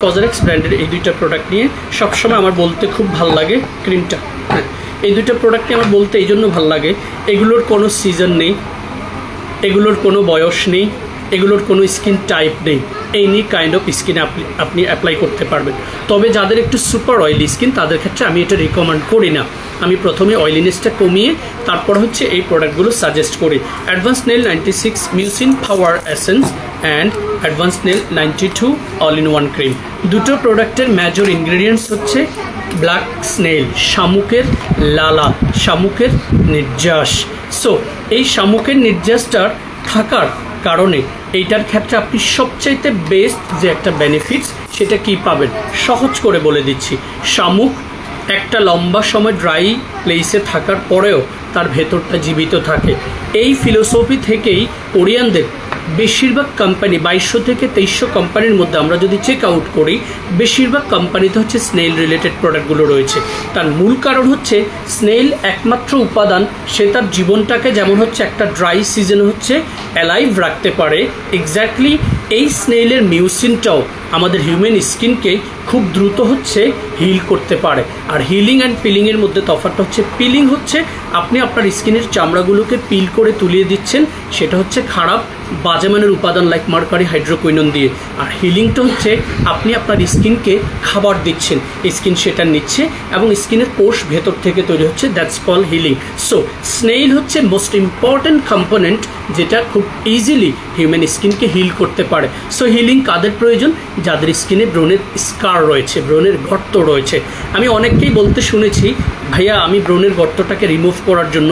কজরেক্স ব্র্যান্ডের এই দুইটা প্রোডাক্ট নিয়ে সবসময় আমার বলতে খুব ভালো লাগে। ক্রিমটা, হ্যাঁ, এই দুইটা প্রোডাক্ট নিয়ে আমার বলতে এই জন্য ভালো লাগে, এগুলোর কোনো সিজন নেই, এগুলোর কোনো বয়স নেই, এগুলোর কোনো স্কিন টাইপ নেই, এনি কাইন্ড অফ স্কিনে আপনি অ্যাপ্লাই করতে পারবেন। তবে যাদের একটু সুপার অয়েলি স্কিন তাদের ক্ষেত্রে আমি এটা রিকমেন্ড করি না। আমি প্রথমে অয়েলিনেসটা কমিয়ে তারপর হচ্ছে এই প্রোডাক্টগুলো সাজেস্ট করি। Advance snail 96 mucin power essence and advanced snail 92 all in one cream. দুটো প্রোডাক্টের মেজর ইনগ্রেডিয়েন্টস হচ্ছে ব্ল্যাক স্নেল, শামুকের লালা, শামুকের নির্যাস। সো এই শামুকের নির্যাসটার থাকার কারণে এইটার ক্ষেত্রে আপনি সবচাইতে বেস্ট যে একটা বেনিফিটস সেটা কি পাবেন সহজ করে বলে দিচ্ছি। শামুক একটা লম্বা সময় ড্রাই প্লেসে থাকার পরেও তার ভেতরটা জীবিত থাকে। এই ফিলোসফি থেকেই কোরিয়ানদের বেশিরভাগ কোম্পানি 2200 থেকে 2300 কোম্পানির মধ্যে আমরা যদি চেক আউট করি, বেশিরভাগ কোম্পানিতে হচ্ছে স্নেল রিলেটেড প্রোডাক্টগুলো রয়েছে। তার মূল কারণ হচ্ছে স্নেল একমাত্র উপাদান, সে তার জীবনটাকে যেমন হচ্ছে একটা ড্রাই সিজন হচ্ছে অ্যালাইভ রাখতে পারে, এক্স্যাক্টলি এই স্নেলের মিউসিনটাও আমাদের হিউম্যান স্কিনকে খুব দ্রুত হচ্ছে হিল করতে পারে। আর হিলিং অ্যান্ড পিলিংয়ের মধ্যে তফাৎটা হচ্ছে, পিলিং হচ্ছে আপনি আপনার স্কিনের চামড়াগুলোকে পিল করে তুলিয়ে দিচ্ছেন, সেটা হচ্ছে খারাপ বাজে মানের উপাদান লাইক মার্কারি, হাইড্রোকুইনন দিয়ে। আর হিলিংটা হচ্ছে আপনি আপনার স্কিনকে খাবার দিচ্ছেন, স্কিন সেটা নিচ্ছে এবং স্কিনের কোষ ভেতর থেকে তৈরি হচ্ছে, that's call healing. So snail হচ্ছে মোস্ট ইম্পর্টেন্ট কম্পোনেন্ট যেটা খুব ইজিলি হিউম্যান স্কিনকে হিল করতে পারে। সো হিলিং কাদের প্রয়োজন? যাদের স্কিনে ব্রণের স্কার রয়েছে, ব্রণের গর্ত রয়েছে। আমি অনেককেই বলতে শুনেছি, ভাইয়া আমি ব্রণের গর্তটাকে রিমুভ করার জন্য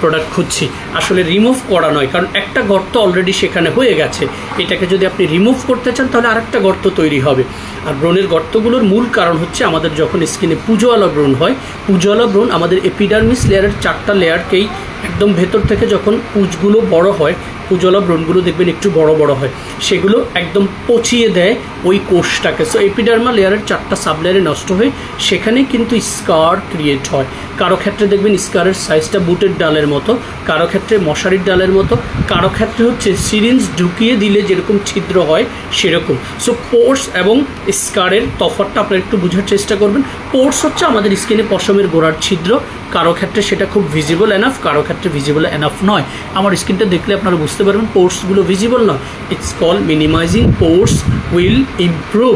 প্রোডাক্ট খুঁজছি। আসলে রিমুভ করা নয়, কারণ একটা গর্ত অলরেডি সেখানে হয়ে গেছে, এটাকে যদি আপনি রিমুভ করতে চান তাহলে আরেকটা গর্ত তৈরি হবে। আর ব্রণের গর্তগুলোর মূল কারণ হচ্ছে আমাদের যখন স্কিনে পুজোওয়ালা ব্রণ হয়, পুজোওয়ালা ব্রণ আমাদের এপিডার্মিস লেয়ারের 4টা লেয়ারকেই একদম ভেতর থেকে যখন পুজগুলো বড় হয়, পুজোওয়ালা ব্রণগুলো দেখবেন একটু বড় বড় হয়, সেগুলো একদম পচিয়ে দেয় ওই কোষটাকে। সো এপিডার্মা লেয়ারের 4টা সাব লেয়ারে নষ্ট হয়ে সেখানে কিন্তু স্কার ক্রিয়েট হয়। কারো ক্ষেত্রে দেখবেন স্কারের সাইজটা বুটের ডালের মতো, কারো ক্ষেত্রে মশারির ডালের মতো, কারো ক্ষেত্রে হচ্ছে সিরিঞ্জ ঢুকিয়ে দিলে যেরকম ছিদ্র হয় সেরকম। সো পোর্স এবং স্কারের তফাৎটা আপনারা একটু বোঝার চেষ্টা করবেন। পোর্স হচ্ছে আমাদের স্কিনে পশমের গোড়ার ছিদ্র, কারো ক্ষেত্রে সেটা খুব ভিজিবল এনাফ, কারো ক্ষেত্রে ভিজিবল এনাফ নয়। আমার স্কিনটা দেখলে আপনারা বুঝতে পারবেন পোর্সগুলো ভিজিবল নয়। It's call minimising pores will improve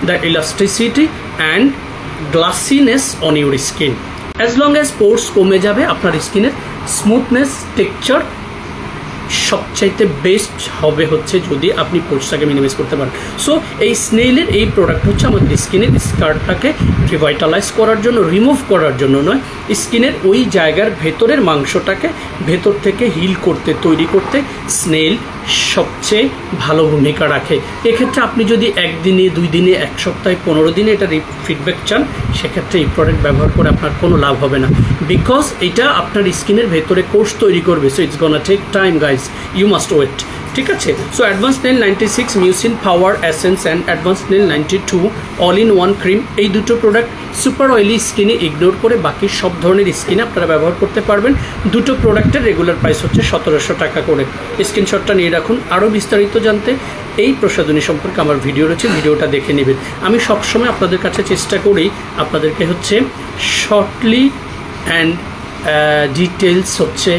the elasticity and glassiness on your skin. As long as pores কমে যাবে, আপনার স্কিনের স্মুথনেস, টেক্সচার সবচাইতে বেস্ট হবে হচ্ছে যদি আপনি পোর্সটাকে মিনিমাইজ করতে পারেন। সো এই স্নেইলের এই প্রোডাক্ট হচ্ছে আমাদের স্কিনের স্কারটাকে রিভাইটালাইজ করার জন্য, রিমুভ করার জন্য নয়, স্কিনের ওই জায়গার ভেতরের মাংসটাকে ভেতর থেকে হিল করতে, তৈরি করতে স্নেইল সবচেয়ে ভালো ভূমিকা রাখে। এক্ষেত্রে আপনি যদি একদিনে, 2 দিনে, 1 সপ্তাহে, 15 দিনে এটা ফিডব্যাক চান, সেক্ষেত্রে এই প্রোডাক্ট ব্যবহার করে আপনার কোনো লাভ হবে না, বিকজ এটা আপনার স্কিনের ভেতরে কোষ তৈরি করবে। So it's gonna take time guys, you must wait, ঠিক আছে। So advanced snail 96 mucin power essence and advanced snail 92 all in one cream, এই দুটো প্রোডাক্ট সুপার অয়েলি স্কিনে ইগনোর করে বাকি সব ধরনের স্কিনে আপনারা ব্যবহার করতে পারবেন। দুটো প্রোডাক্টের রেগুলার প্রাইস হচ্ছে 1700 টাকা করে। স্ক্রিনশটটা নিয়ে রাখুন। আরও বিস্তারিত জানতে এই প্রসাধনী সম্পর্কে আমার ভিডিও রয়েছে, ভিডিওটা দেখে নেবেন। আমি সবসময় আপনাদের কাছে চেষ্টা করি আপনাদেরকে হচ্ছে শর্টলি অ্যান্ড ডিটেলস হচ্ছে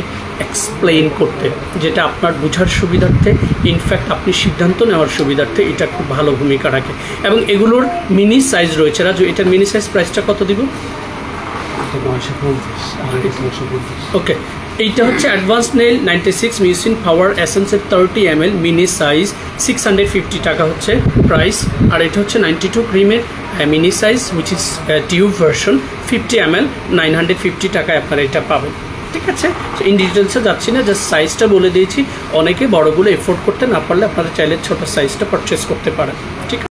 এক্সপ্লেইন করতে, যেটা আপনার বোঝার সুবিধার্থে, ইনফ্যাক্ট আপনি সিদ্ধান্ত নেওয়ার সুবিধার্থে এটা খুব ভালো ভূমিকা রাখে। এবং এগুলোর মিনি সাইজ রয়েছে। রাজু, এটার মিনি সাইজ প্রাইসটা কত দিব? ওকে, এইটা হচ্ছে অ্যাডভান্স নেল 96 মিউসিন পাওয়ার এসেন্সের 30 ml মিনি সাইজ, 650 টাকা হচ্ছে প্রাইস। আর এটা হচ্ছে 92 ক্রিমের mini size which is tube version, 50 ml, 950 টাকায় আপনারা এটা পাবেন, ঠিক আছে। ইন ডিটেলসে যাচ্ছি না, জাস্ট সাইজটা বলে দিয়েছি। অনেকে বড়গুলো এফোর্ড করতে না পারলে আপনারা চাইলে ছোটো সাইজটা পারচেস করতে পারেন, ঠিক আছে।